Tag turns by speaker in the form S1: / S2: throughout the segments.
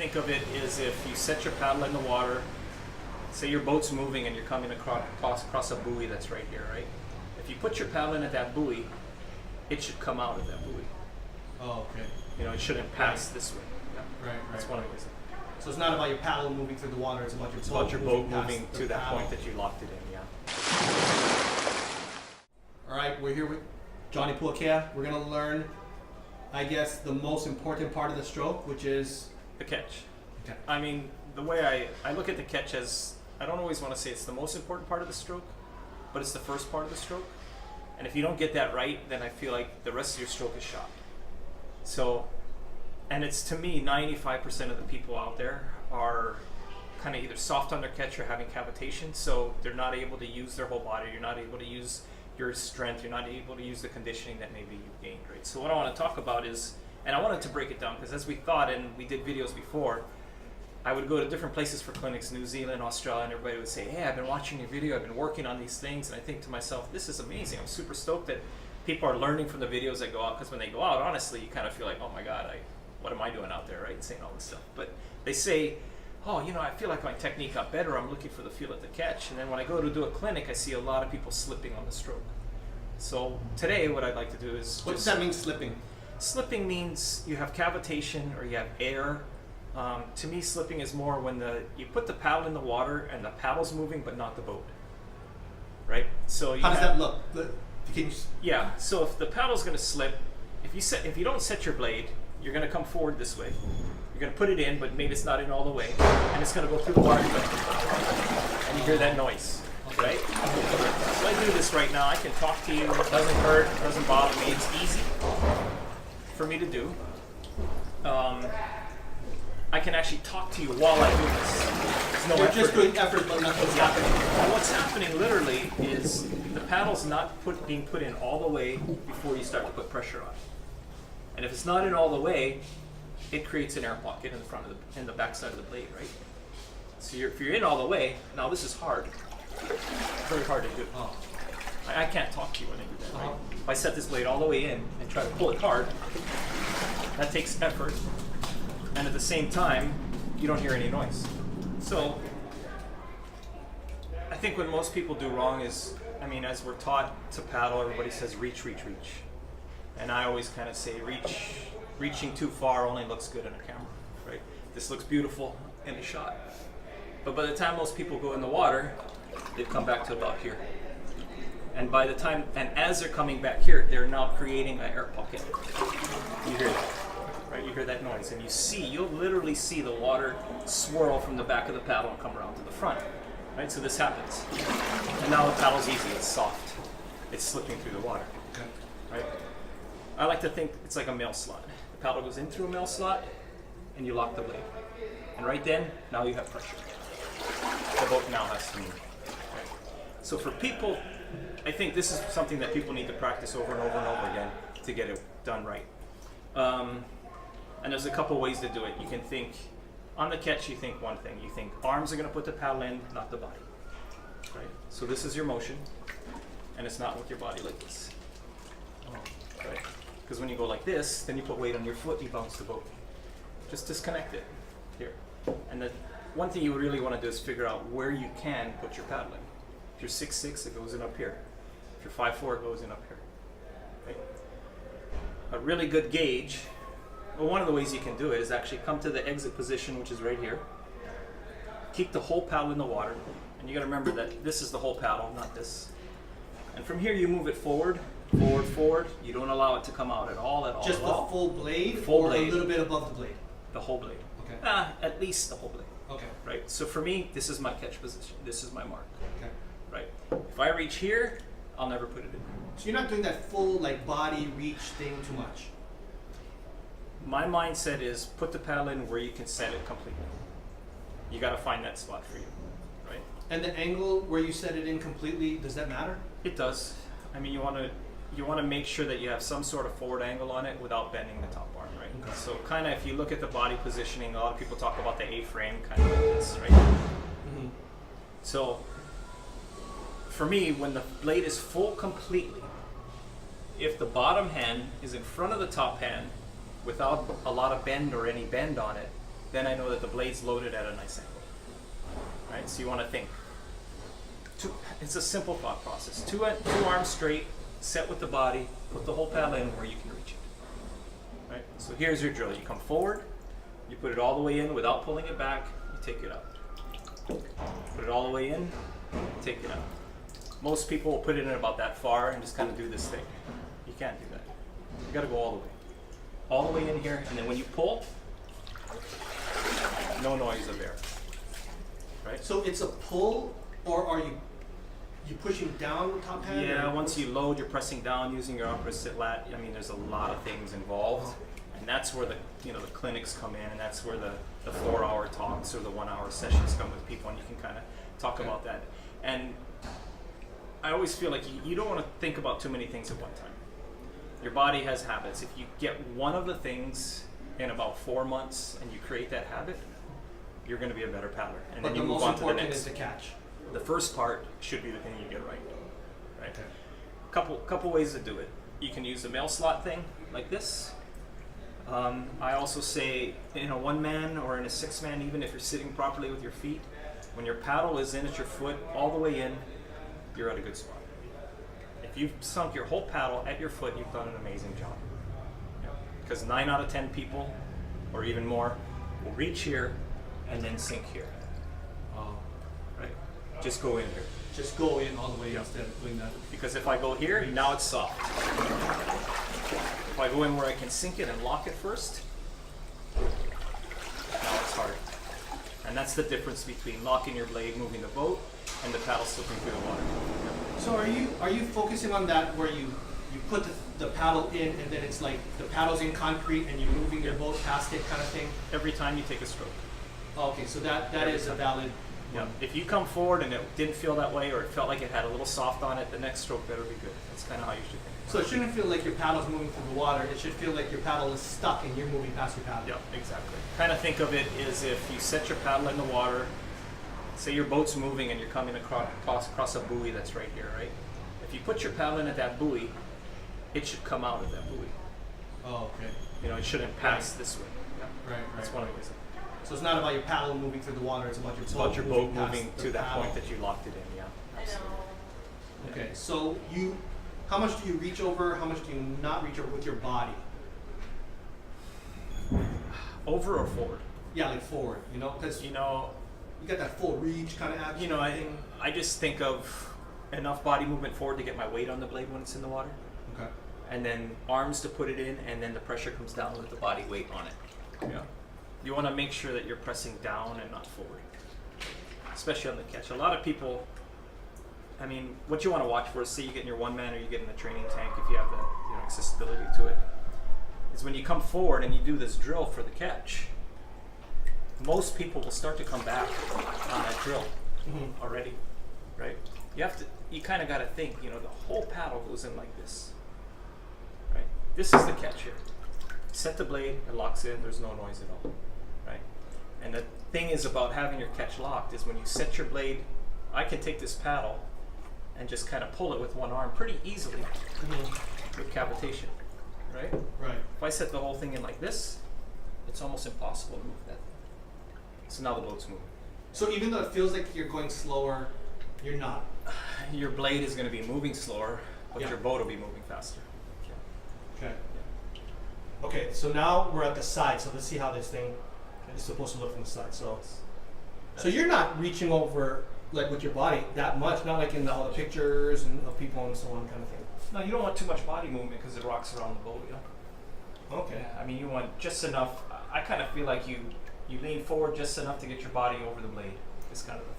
S1: think of it is if you set your paddle in the water, say your boat's moving and you're coming across a buoy that's right here, right? If you put your paddle in at that buoy, it should come out of that buoy.
S2: Oh, okay.
S1: You know, it shouldn't pass this way. Yeah.
S2: Right.
S1: That's one of the ways.
S2: So it's not about your paddle moving through the water, it's about your
S1: boat moving to that point that you locked it in, yeah.
S2: Alright, we're here with Johnny Puakea. We're going to learn, I guess, the most important part of the stroke, which is...
S1: the catch.
S2: Okay.
S1: I mean, the way I look at the catch as, I don't always want to say it's the most important part of the stroke, but it's the first part of the stroke. And if you don't get that right, then I feel like the rest of your stroke is shot. So, and it's, to me, 95% of the people out there are kind of either soft on their catch or having cavitation, so they're not able to use their whole body, you're not able to use your strength, you're not able to use the conditioning that maybe you've gained, right? So what I want to talk about is, and I wanted to break it down, because as we thought, and we did videos before, I would go to different places for clinics, New Zealand, Australia, and everybody would say, hey, I've been watching your video, I've been working on these things, and I think to myself, this is amazing. I'm super stoked that people are learning from the videos that go out, because when they go out, honestly, you kind of feel like, oh my God, what am I doing out there, right? Saying all this stuff. But they say, oh, you know, I feel like my technique got better, I'm looking for the feel at the catch. And then when I go to do a clinic, I see a lot of people slipping on the stroke. So today, what I'd like to do is...
S2: What does that mean, slipping?
S1: Slipping means you have cavitation or you have air. To me, slipping is more when you put the paddle in the water and the paddle's moving, but not the boat, right? So
S2: how does that look?
S1: Yeah. So if the paddle's going to slip, if you don't set your blade, you're going to come forward this way. You're going to put it in, but maybe it's not in all the way, and it's going to go through the water, and you hear that noise, right? So I do this right now. I can talk to you. It doesn't hurt. It doesn't bother me. It's easy for me to do. I can actually talk to you while I do this. There's no effort.
S2: Just doing effort, but nothing's happening.
S1: And what's happening literally is the paddle's not being put in all the way before you start to put pressure on. And if it's not in all the way, it creates an air pocket in the back side of the blade, right? So if you're in all the way, now this is hard. Very hard to do.
S2: Oh.
S1: I can't talk to you when I do that, right? If I set this blade all the way in and try to pull it hard, that takes effort. And at the same time, you don't hear any noise. So, I think what most people do wrong is, I mean, as we're taught to paddle, everybody says reach, reach, reach. And I always kind of say reaching too far only looks good in a camera, right? This looks beautiful in a shot. But by the time most people go in the water, they come back to about here. And by the time, and as they're coming back here, they're now creating an air pocket. You hear that? Right, you hear that noise, and you'll literally see the water swirl from the back of the paddle and come around to the front. Right, so this happens. And now the paddle's easy, it's soft. It's slipping through the water.
S2: Okay.
S1: Right? I like to think it's like a mail slot. The paddle goes in through a mail slot, and you lock the blade. And right then, now you have pressure. The boat now has to move. Right? So for people, I think this is something that people need to practice over and over and over again to get it done right. And there's a couple ways to do it. You can think, on the catch you think one thing. You think arms are going to put the paddle in, not the body. Right? So this is your motion, and it's not with your body like this. Right? Because when you go like this, then you put weight on your foot, you bounce the boat. Just disconnect it here. And the one thing you really want to do is figure out where you can put your paddle in. If you're 6'6", it goes in up here. If you're 5'4", it goes in up here. Right? A really good gauge. Well, one of the ways you can do it is actually come to the exit position, which is right here. Keep the whole paddle in the water, and you got to remember that this is the whole paddle, not this. And from here, you move it forward, forward, forward. You don't allow it to come out at all, at all.
S2: Just
S1: at
S2: the
S1: all.
S2: full blade,
S1: full
S2: or
S1: blade.
S2: a little bit above the blade?
S1: The whole blade.
S2: Okay.
S1: At least the whole blade.
S2: Okay.
S1: Right. So for me, this is my catch position. This is my mark.
S2: Okay.
S1: Right. If I reach here, I'll never put it in.
S2: So you're not doing that full like body reach thing too much?
S1: My mindset is put the paddle in where you can set it completely. You got to find that spot for you, right?
S2: And the angle where you set it in completely, does that matter?
S1: It does. I mean, you want to make sure that you have some sort of forward angle on it without bending the top arm, right?
S2: Okay.
S1: So kind of if you look at the body positioning, a lot of people talk about the A-frame, kind of like this, right? Mm-hmm. So for me, when the blade is full completely, if the bottom hand is in front of the top hand, without a lot of bend or any bend on it, then I know that the blade's loaded at a nice angle. Right? So you want to think. It's a simple thought process. Two arms straight, set with the body, put the whole paddle in where you can reach it. Right? So here's your drill. You come forward, you put it all the way in without pulling it back, you take it out. Put it all the way in, take it out. Most people will put it in about that far and just kind of do this thing. You can't do that. You got to go all the way. All the way in here, and then when you pull, no noise of air. Right?
S2: So it's a pull, or are you pushing down with top hand?
S1: Yeah, once you load, you're pressing down using your opposite lat. I mean, there's a lot of things involved, and that's where the the clinics come in, and that's where the 4-hour talks or the 1-hour sessions come with people, and you can kind of talk about that. And I always feel like you don't want to think about too many things at one time. Your body has habits. If you get one of the things in about 4 months and you create that habit, you're going to be a better paddler. And
S2: But
S1: then
S2: the
S1: you move
S2: most
S1: on to the
S2: important
S1: next.
S2: is the catch.
S1: The first part should be the thing you get right. Right.
S2: Okay.
S1: Couple ways to do it. You can use the mail slot thing like this. I also say in a 1-man or in a 6-man, even if you're sitting properly with your feet, when your paddle is in at your foot all the way in, you're at a good spot. If you've sunk your whole paddle at your foot, you've done an amazing job. Because 9 out of 10 people, or even more, will reach here and then sink here. Right? Just go in here.
S2: Just go in all the way instead of doing that.
S1: Because if I go here, now it's soft. If I go in where I can sink it and lock it first, now it's hard. And that's the difference between locking your blade, moving the boat, and the paddle slipping through the water.
S2: So are you focusing on that where you put the paddle in and then it's like the paddle's in concrete and you're moving your boat past it kind of thing?
S1: Every time you take a stroke.
S2: Okay, so that is a valid
S1: Yeah.
S2: one.
S1: If you come forward and it didn't feel that way, or it felt like it had a little soft on it, the next stroke better be good. That's kind of how you should think.
S2: So it shouldn't feel like your paddle's moving through the water. It should feel like your paddle is stuck and you're moving past your paddle.
S1: Yeah, exactly. Kind of think of it as if you set your paddle in the water. Say your boat's moving and you're coming across a buoy that's right here, right? If you put your paddle in at that buoy, it should come out of that buoy.
S2: Oh, okay.
S1: It shouldn't pass this way. Yeah.
S2: Right,
S1: That's one of the ways.
S2: So it's not about your paddle moving through the water. It's about your
S1: It's
S2: boat
S1: about your boat
S2: past
S1: moving
S2: the
S1: to that
S2: paddle.
S1: point that you locked it in. Yeah. Absolutely.
S2: Okay, so how much do you reach over? How much do you not reach over with your body?
S1: Over or forward?
S2: Yeah, like forward. Because
S1: You know,
S2: you got that full reach kind of action.
S1: I just think of enough body movement forward to get my weight on the blade when it's in the water,
S2: Okay.
S1: and then arms to put it in, and then the pressure comes down with the body weight on it. Yeah. You want to make sure that you're pressing down and not forward, especially on the catch. A lot of people, what you want to watch for is, say you get in your 1-man or you get in the training tank if you have the accessibility to it, is when you come forward and you do this drill for the catch, most people will start to come back on that drill already, right? You kind of got to think, the whole paddle goes in like this, right? This is the catch here. Set the blade, it locks in, there's no noise at all, right? And the thing is about having your catch locked is when you set your blade, I can take this paddle and just kind of pull it with one arm pretty easily with cavitation, right?
S2: Right.
S1: If I set the whole thing in like this, it's almost impossible to move that thing. So now the boat's moving.
S2: So even though it feels like you're going slower, you're not.
S1: Your blade is going to be moving slower, but
S2: Yeah.
S1: your boat will be moving faster.
S2: Okay. Okay, so now we're at the side. So let's see how this thing is supposed to look from the side. So you're not reaching over like with your body that much, not like in all the pictures and of people and so on kind of thing.
S1: No, you don't want too much body movement because it rocks around the boat. Yeah.
S2: Okay.
S1: Yeah, you want just enough. I kind of feel like you lean forward just enough to get your body over the blade. Is kind of the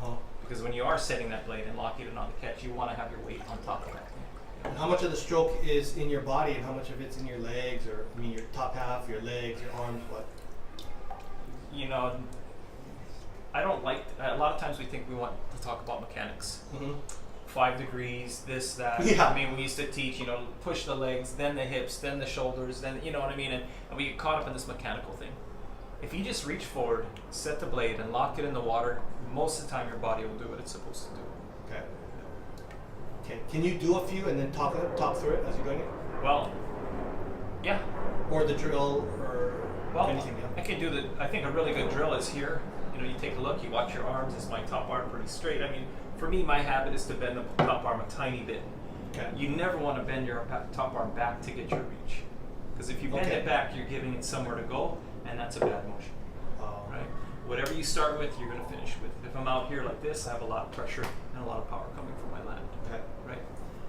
S1: thought. Because when you are setting that blade and locking it on the catch, you want to have your weight on top of that thing.
S2: And how much of the stroke is in your body and how much of it's in your legs, or your top half, your legs, your arms, what?
S1: I don't like. A lot of times we think we want to talk about mechanics. 5 degrees, this, that.
S2: Yeah.
S1: We used to teach, push the legs, then the hips, then the shoulders, then, you know what I mean? And we get caught up in this mechanical thing. If you just reach forward, set the blade, and lock it in the water, most of the time your body will do what it's supposed to do.
S2: Okay. Okay. Can you do a few and then talk through it as you're doing it?
S1: Well, yeah.
S2: Or the drill, or
S1: Well,
S2: anything else?
S1: I can do the. I think a really good drill is here. You know, you take a look, you watch your arms. Is my top arm pretty straight? I mean, for me, my habit is to bend the top arm a tiny bit.
S2: Okay.
S1: You never want to bend your top arm back to get your reach, because if you bend it back, you're giving it somewhere to go, and that's a bad motion. Right? Whatever you start with, you're going to finish with. If I'm out here like this, I have a lot of pressure and a lot of power coming from my land.
S2: Okay.
S1: Right?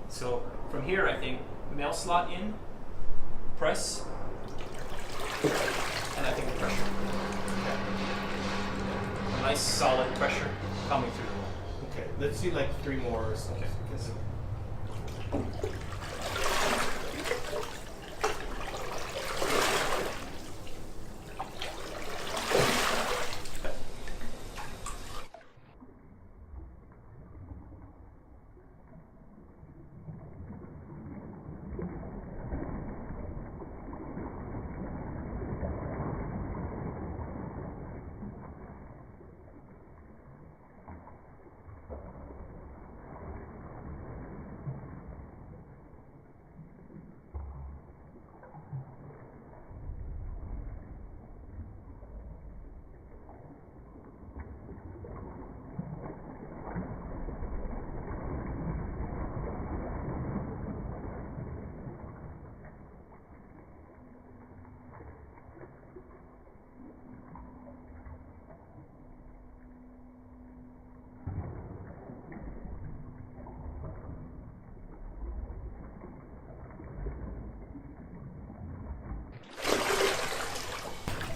S1: So from here, I think mail slot in, press, and I think the pressure. Okay. A nice solid pressure coming through the wall.
S2: Okay. Let's see like 3 more or something.
S1: Okay.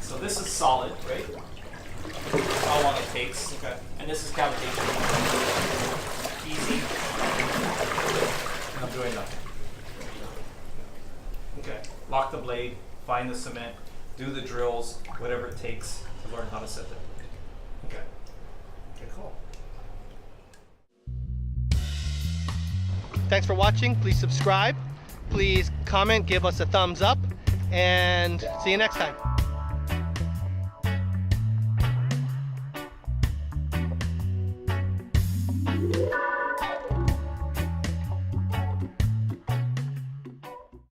S1: So this is solid, right? How long it takes.
S2: Okay.
S1: And this is cavitation. Easy. And I'm doing nothing.
S2: Okay.
S1: Lock the blade, find the cement, do the drills, whatever it takes to learn how to set that.
S2: Okay. Okay, cool. Thanks for watching. Please subscribe. Please comment, give us a thumbs up, and see you next time.